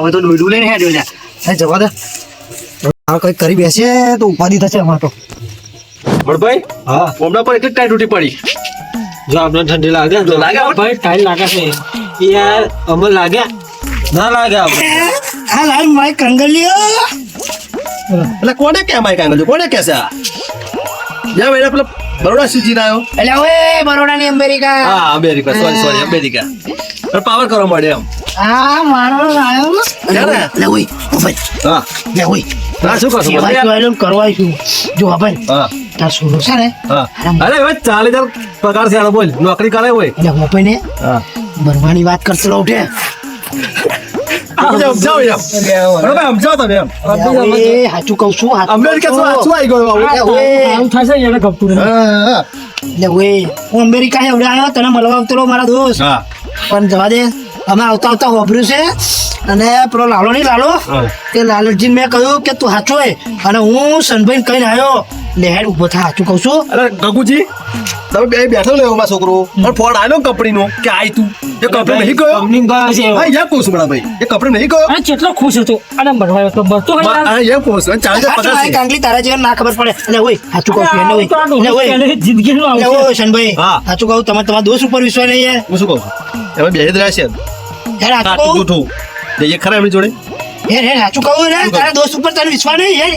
હવે તો ડોડું લઈને હેડ્યો લ્યા જવા દે કઈ કરી બેસે તો ઉપાધિ થશે અમારે તો ભાઈ હા હમણાં પર એટલી ટાઈટ તૂટી પડી જો આપણે ઠંડી લાગે તો લાગે ભાઈ ટાઈટ લાગે છે યાર અમને લાગ્યા ના લાગે આપણે હા લાલ માય કંગલિયો એટલે કોને કે માય કાંગલ્યો કોને કે છે જા વેડા પેલા બરોડા સીજી ના આવ્યો એટલે ઓએ બરોડાની અમેરિકા હા અમેરિકા સોરી અમેરિકા પણ પાવર કરવા મળે એમ હા મારો આવ્યો લે ઓય ભાઈ હા લે ઓય ના શું કરશું કરવાય છું જો ભાઈ હા તાર સુનો છે ને હા અરે હવે 40,000 પગાર છે આનો બોલ નોકરી કરે હોય એટલે હું ભાઈ ને હા બરવાની વાત કરતો ઉઠે સમજાવો એમ બરાબર સમજાવો તમે એમ એ સાચું કહું છું અમેરિકા શું આવી ગયો આવું થશે એને ગપતું લે ઓય હું અમેરિકા એવડે આવ્યો તને મળવા આવતો મારા દોસ્ત હા પણ જવા દે અમે આવતા આવતા વાપર્યું છે અને પેલો લાલો નહીં લાલો તે લાલજી મેં કહ્યું કે તું સાચો હોય અને હું સનભાઈ કહીને આવ્યો લેહેડ ઉભો થા સાચું કહું છું અરે ગગુજી તમે બે બેઠો લેવો મારો છોકરો પણ ફોન આવ્યો કંપની નો કે આય તું એ કંપની નહીં ગયો કંપની ગયો છે હા યાર કહું છું ભાઈ એ કંપની નહીં ગયો અને કેટલો ખુશ હતો અને ભરવાયો તો ભરતો હોય યાર. હા એમ કહું છું 40,000 પગાર છે કાંગલી તારા જેવા ના ખબર પડે એટલે ઓય સાચું કહું છું એને ઓય જિંદગીનું એટલે આવશે. ઓય સનભાઈ હા. સાચું કહું તમારા દોસ્ત ઉપર વિશ્વાસ નહીં યાર હું શું કહું એમાં બે જ રહ્યા છે યાર સાચું કાટું કહું જૂઠું જઈએ ખરા એમની જોડે યાર સાચું કહું ને તારા દોસ્ત ઉપર તને વિશ્વાસ નહીં યાર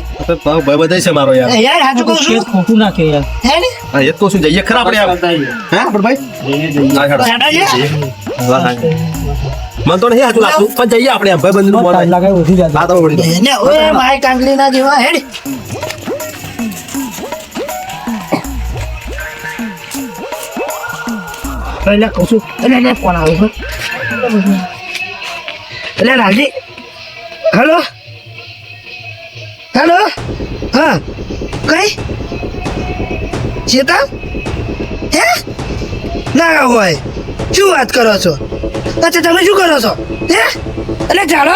ભાઈ બધા છે મારો યાર યાર સાચું કહું છું ખેત ખોટું નાખે યાર. હે ને હા એ જ કહું છું જઈએ ખરા આપણે હા આપણે ભાઈ હા હેડો. હેડા છે મને તો નહીં હાચું લાગતું પણ જઈએ આપણે એમ ભાઈ બંધનું મોન ટાઈમ લાગે વધી જાય. હા તો વળી ને ઓય માય કાંગલી ના જેવા હેડ એટલે કહું છું એટલે કોણ આવ્યું એટલે લાલજી હેલો હેલો હા કઈ ચેતા હે ના હોય શું વાત કરો છો અચ્છા તમે શું કરો છો હે એટલે ચાલો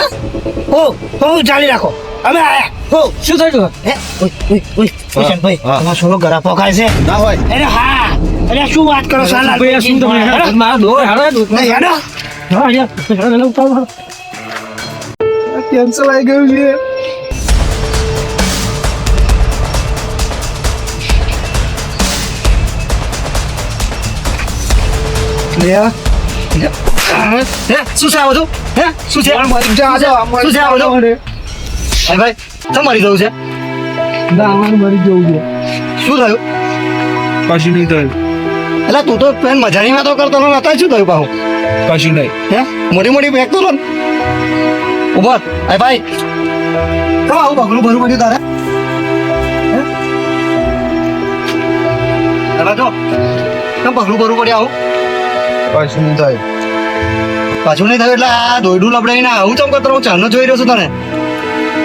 હો ચાલી રાખો અમે આયા હો શું થયું? હે ઓય ભાઈ હા. તમારો છોકરો ગરા પોકાય છે ના હોય અરે હા અરે શું વાત કરો છો ભાઈ, શું તમે હેડો, મારા દો હેડો, હેડો. નહીં હેડો હા, યાર, હેડો, હેડો, ઉતારો, હેડો. કેન્સલ આવી ગયું છે શું છે આ બધું હે શું છે શું છે આ બધું ભાઈ તમારી જવું છે ના, અમારે મરી જવું છે. શું થયું કશું નહીં થયું એટલે તું તો પેન મજાની વાતો કરતો નતો શું થયું પાછું કશું નહીં હે મોટી મોટી ફેંકતો હતો ને ઉભો અરે ભાઈ કેમ આવું પગલું ભરું પડ્યું તારે હે? અરે જો કેમ પગલું ભરું પડ્યું આવું કશું નહીં થયું પાછું નહીં થયું એટલે આ દોયડું લબડાઈને આવું ચમ કરતો હું ચાંદનો જોઈ રહ્યો છું તને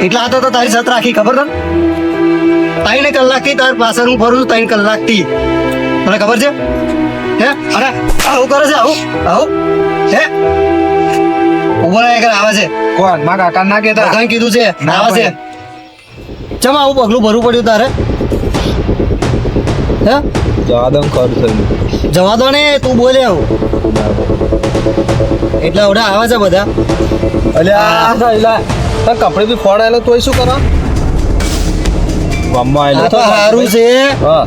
એટલે આ તો તારી સત રાખી ખબર તને 3 કલાકથી તારી પાછળ હું ફરું છું 3 કલાકથી તને ખબર છે હે અરે આવું કરે છે આવું હે ઉભો રહે કે આવે છે કોણ માં કાકા ના કેતા બધાને કીધું છે ના આવે છે ચમ આવું પગલું ભરવું પડ્યું તારે હે જાદમ કર થયું જવા દો ને તું બોલે આવું એટલે ઓડા આવે છે બધા અલ્યા એલા તને કપડે બી ફોન આવેલો તોય શું કરો મમ્મા આ તો સારું છે હા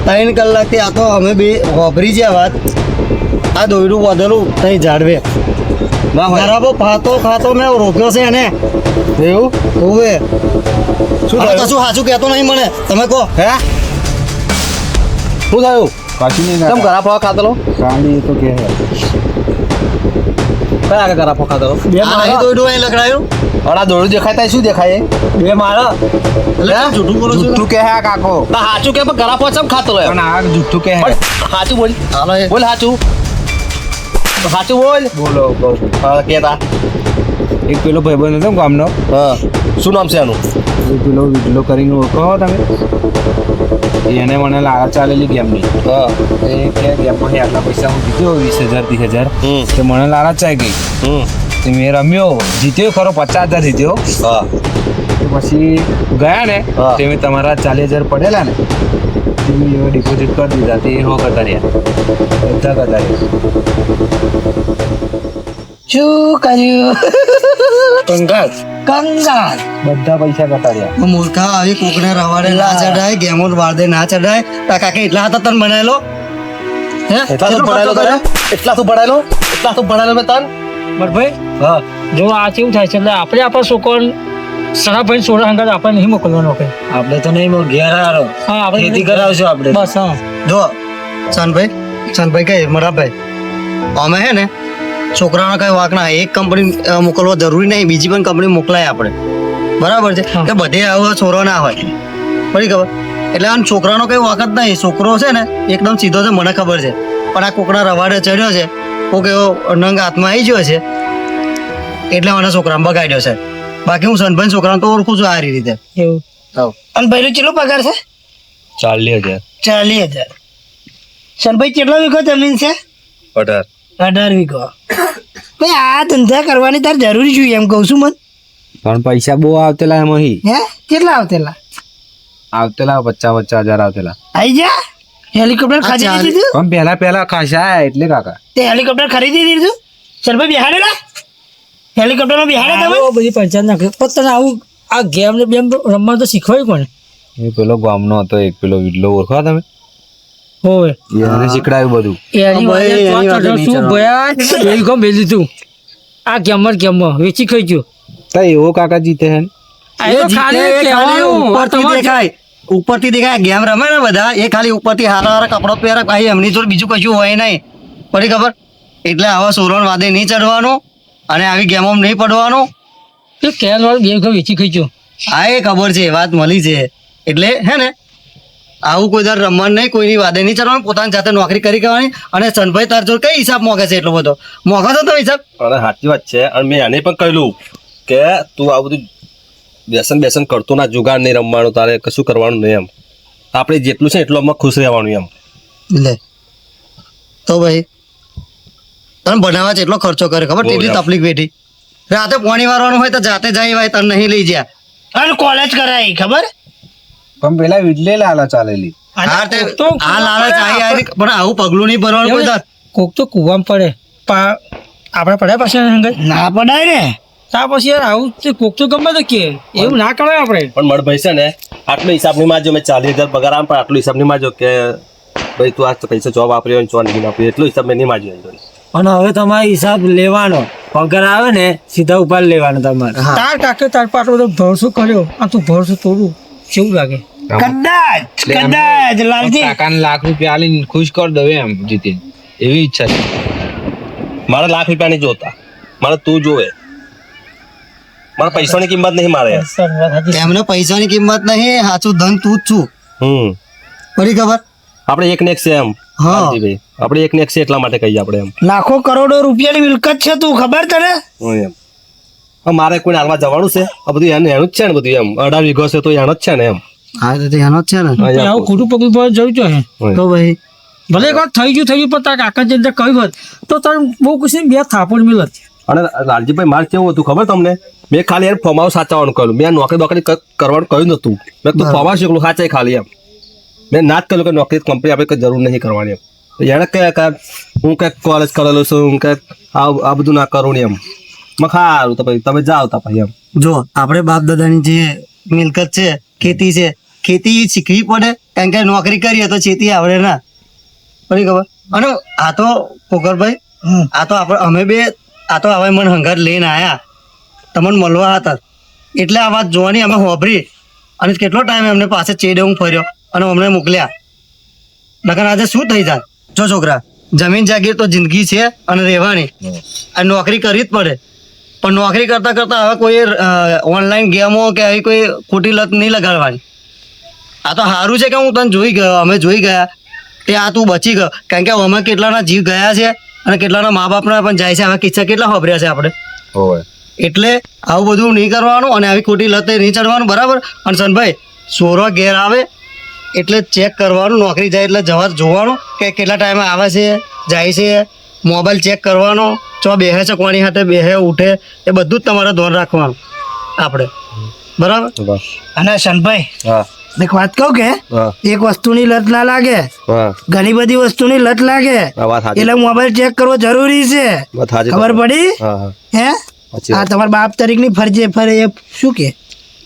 3 કલાકથી આ તો અમે બે વાપરી છે આ વાત આ દોયડું વધેલું તઈ ઝાડવે ના હોય બરાબર ખાતો મેં રોક્યો છે એને એવું હોવે શું હવે થયું કશું સાચું કહેતો નહીં મને તમે કહો હે શું થયું કશું નહીં કેમ ઘરા ફોવા ખાતલો ખાલી તો કે કયા આગળ ઘરા ફોવા ખાતલો બે આ નહીં માળા, દોયડું અહીં લગડાયું અડા દોડું દેખાય તા શું દેખાય બે માળા. એટલે કેમ જૂઠું બોલો છો જુઠ્ઠું કે હે આ કાકો સાચું કે પણ ઘરા ફોવા ચમ ખાતલો એમ પણ આ જુઠ્ઠું કે હે સાચું બોલ હાલો એ બોલ સાચું સાચું બોલ બોલો કહું હા કેતા એક પેલો ભાઈબંધ હતો ને ગામનો હા શું નામ છે આનું એ પેલો વિડલો કરીને ઓળખો તમે એને મને લાલચ ચાલેલી ગેમની હા એ કે ગેમમાં આટલા પૈસા હું જીત્યો 20,000 30,000 તો મને લાલચ આવી ગઈ હમ તો મેં રમ્યો જીત્યો ખરો 50,000 જીત્યો હા તો પછી ગયા ને હા. તે મેં તમારા 40,000 પડેલા ને તે મેં એવા ડિપોઝિટ કરી દીધા તે હો કતાર્યા બધા કતાર્યા શું કર્યું કંગાળ કંગાલ બધા પૈસા કતાર્યા મૂર્ખા આવી કોકને રવાડે ના ચડાય ગેમો વાળદે ના ચડાય તા કાકે એટલા હતા તન બનાયેલો હે એટલા શું ભણાયેલો તને એટલા શું ભણાયેલો મેં તન બરભાઈ હા જો આ કેવું થાય છે એટલે આપણે આપણા છોકરાને સરાભાઈ સોડા હંગાત આપણે નહીં મોકલવાનો કઈ આપણે તો નહીં ઘેર હારો હા આપણે ખેતી કરાવશું આપણે બસ હા જો સનભાઈ કઈ મરાભાઈ અમે હે ને છોકરાનો કઈ વાક ના એક કંપની મોકલવા જરૂરી નહીં બીજી પણ કંપની મોકલાય આપણે બરાબર છે હા. કે બધે આવા છોરો ના હોય પડી ખબર એટલે આમ છોકરાનો કઈ વાક જ નહીં છોકરો છે ને એકદમ સીધો છે મને ખબર છે પણ આ કોકના રવાડે ચડ્યો છે કોક એવો નંગ હાથમાં આવી ગયો છે એટલે મને છોકરાને બગાડ્યો છે બાકી હું સનભાઈ છોકરાને તો ઓળખું છું આ રીતે એવું અને ભાઈનો કેટલો પગાર છે 40,000 40,000 શનભાઈ કેટલો વીઘો જમીન છે 18 18 વીઘો ભાઈ આ ધંધા કરવાની તાર જરૂરી છું એમ કહું છું મન પણ પૈસા બહુ આવતેલા એમાં હે કેટલા આવતેલા આવતેલા 50,000 આવતેલા આઈ જા હેલિકોપ્ટર ખરીદી દીધું પણ પહેલા ખાસા આયા એટલે કાકા તે હેલિકોપ્ટર ખરીદી દીધું શનભાઈ બિહાડેલા હેલિકોપ્ટરમાં બિહાડે તમે બહુ બધી પંચાયત નાખે પણ તને આવું આ ગેમ ને બેમ રમવા તો શીખવાયું કોને એ પેલો ગામનો હતો એક પેલો વિડલો ઓળખો તમે હોય એને શીખડાયું બધું એની ભાઈ, એની વાત વાતે નહીં શું ભયા એ ગમ મેલી તું આ ગેમમાં વેચી ખાઈ ગયો તો એવો કાકા જીતે હે ને? આ તો ખાલી કહેવાનું. ઉપરથી તમારે- દેખાય ઉપરથી દેખાય ગેમ રમે ને બધા એ ખાલી ઉપરથી હારા હારા કપડો પહેરે ભાઈ એમની જોડે બીજું કશું હોય નહીં પડી ખબર એટલે આવા સોરણ વાદે નહીં ચડવાનું અને આવી ગેમો નહીં પડવાનું એ કેન વાળું બે ગમ વેચી ખાઈ ગયો આ એ ખબર છે વાત મળી છે એટલે હે ને આવું કોઈ દર રમવાનું નહીં કોઈની વાદે નહીં ચડવાનું પોતાની જાતે નોકરી કરી કરવાની અને સનભાઈ તાર જોડે કઈ હિસાબ મોગે છે એટલો બધો મોઘો છે તો હિસાબ અરે સાચી વાત છે અને મેં એને પણ કહ્યું કે તું આ બધું બેસન કરતો ના જુગાડ નહીં રમવાનું તારે કશું કરવાનું નહીં એમ આપણે જેટલું છે એટલું આમાં ખુશ રહેવાનું એમ લે તો ભાઈ તને બનાવવા જેટલો ખર્ચો કરે ખબર બહુ તેટલી યાર. તકલીફ બેઠી રાતે પાણી વારવાનું હોય તો જાતે જાય ભાઈ તને નહીં લઈ જ્યાં અને કોલેજ કરાય ખબર પણ પેલા વિડલે લાલા ચાલેલી હા તે તો આ લાલચ આવી આવી પણ આવું પગલું નહીં ભરવાનું કોઈ દાડ. કોક તો કુવામાં પડે આપણે પડ્યા પાછા હંગાત ના પડાય ને ત્યાર પછી યાર આવું તે કોક તો ગમે તો કે એવું ના કરાય આપણે પણ મારા ભાઈ છે ને આટલો હિસાબ નહીં મારજો મેં 40,000 પગાર આમ પણ આટલો હિસાબ નહીં મારજો કે ભાઈ તું આ પૈસા જોબ વાપર્યો ચો નહીં વાપર્યો એટલો હિસાબ મેં નહીં મારજો એની જોડે. અને હવે તમારે હિસાબ લેવાનો પગાર આવે ને સીધા ઉપર લેવાનો તમારે હા તાર કાકે તાર પાટો તો ભરોસો કર્યો આ તું ભરોસો તોડું કેવું લાગે કદાચ લાલજી કાકાને લાખ રૂપિયા આલીને ખુશ કરી દઉં એમ જીતીને એવી ઈચ્છા છે મારે લાખ રૂપિયા નહીં જોતા મારે તું જોવે મારા પૈસાની કિંમત નહીં મારે એમને પૈસાની કિંમત નહીં સાચું ધન તું જ છું પડી ખબર આપણે એક ને એક છે એમ હા. કાંતિભાઈ. આપણે એક ને એક છે એટલા માટે કહીએ આપણે એમ લાખો કરોડો રૂપિયાની મિલકત છે તું ખબર તને એમ હવે મારે કોઈને હાલવા જવાનું છે આ બધું એનું જ છે ને બધું એમ 18 વીઘો છે તો એનો જ છે ને એમ હા તો એનો જ છે ને અહીંયા આવું ખોટું પગલું પર જવું જોઈએ તો ભાઈ ભલે એક વાર થઈ ગયું પણ તાર કાકા જે રીતે કહ્યું હોત તો તાર બહુ ખુશી બે થાપડ મિલત અને લાલજીભાઈ મારે કેવું હતું ખબર તમને મેં ખાલી યાર ફોર્મ હાઉસ સાચવવાનું કહ્યું મેં નોકરી બોકરી કરવાનું કહ્યું નતું મેં તું ફોર્મ હાઉસ એકલું સાચાઈ ખાલી એમ મેં ના જ કહ્યું કે નોકરી કંપની આપણે કંઈ જરૂર નહીં કરવાની એમ તો એને કે હું કંઈક કોલેજ કરેલો છું હું કંઈક આ બધું ના કરું ને એમ મેં સારું તો પછી તમે જાઓ તા પછી એમ જો આપણે બાપ દાદાની જે મિલકત છે ખેતી શીખવી પડે કારણ કે નોકરી કરીએ તો ખેતી આવડે ના પડી ખબર અને આ તો પોકરભાઈ આ તો આપણે અમે બે આ તો હવે મને હંગાત લઈને આયા તમને મળવા હતા એટલે આ વાત જોવાની અમે હોભરી અને કેટલો ટાઈમ એમને પાસે ચેડે હું ફર્યો અને અમને મોકલ્યા નકર આજે શું થઈ જાય જો છોકરા જમીન જાગીર તો જિંદગી છે અને રહેવાની અને નોકરી કરવી જ પડે પણ નોકરી કરતા કરતા હવે કોઈ ઓનલાઈન ગેમો કે આવી કોઈ ખોટી લત નહીં લગાડવાની આ તો સારું છે કે હું તને જોઈ ગયો અમે જોઈ ગયા તે આ તું બચી ગયો કારણ કે અમે કેટલાના જીવ ગયા છે અને કેટલાના મા બાપના પણ જાય છે આવા કિસ્સા કેટલા વાપર્યા છે આપણે હોય એટલે આવું બધું નહીં કરવાનું અને આવી ખોટી લતે નહીં ચડવાનું બરાબર અને સનભાઈ સોરો ઘેર આવે એટલે ચેક કરવાનું નોકરી જાય એટલે જવા જોવાનું કે કેટલા ટાઈમે આવે છે જાય છે મોબાઈલ ચેક કરવાનો ચો બેહે છે કોની સાથે બેહે ઉઠે એ બધું જ તમારે ધ્યાન રાખવાનું આપણે બરાબર. બસ. અને શનભાઈ હા એક વાત કહું કે હા એક વસ્તુની લત ના લાગે, હા ઘણી બધી વસ્તુની લત લાગે, આ વાત સાચી. એટલે મોબાઈલ ચેક કરવો જરૂરી છે. વાત સાચી ખબર તમારી. પડી? હા હા હે સાચી આ વાત. તમારા બાપ તરીકેની ફરજે ફરે એ શું કે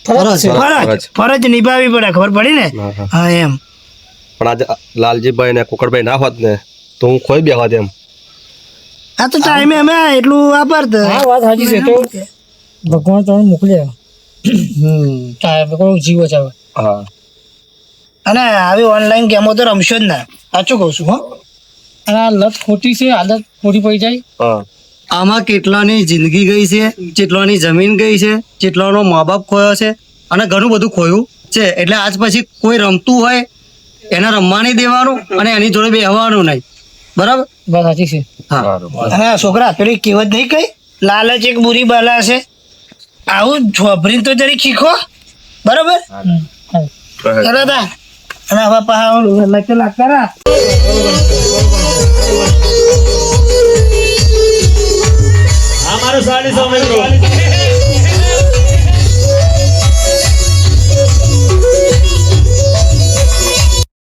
ફરજ છે. ફરજ ફરજ નિભાવવી પડે. ખબર પડી ને? હા, હા. હા એમ. પણ આજે લાલજીભાઈ ને કુકડભાઈ ના હોત ને તો હું ખોઈ બે હોત એમ. આ તો ટાઈમે અમે એટલું વાપરતા. હા વાત સાચી છે. તો ભગવાન તમને મોકલ્યા કોઈ જીવ બચાવે. હા અને આવી ઓનલાઈન ગેમો તો રમશો જ ના. સાચું કહું છું. હો અને આ લત ખોટી છે, આદત ખોટી પડી જાય. હા આમાં કેટલાની જિંદગી ગઈ છે, કેટલાની જમીન ગઈ છે, કેટલાનો મા બાપ ખોયો છે અને ઘણું બધું ખોયું છે. એટલે આજ પછી કોઈ રમતું હોય એને રમવા નહીં દેવાનું અને એની જોડે બેહવાનું નહીં. બરાબર. વાત સાચી છે. હા અને આ છોકરા પેલી કહેવત નહીં કઈ, લાલચ એક બુરી બલા છે. આવું છોભરીને તો જરી શીખો. બરાબર. ચલો તા. અને હવે પાછા લખેલા કરા. આ મારું 150 મિનિટ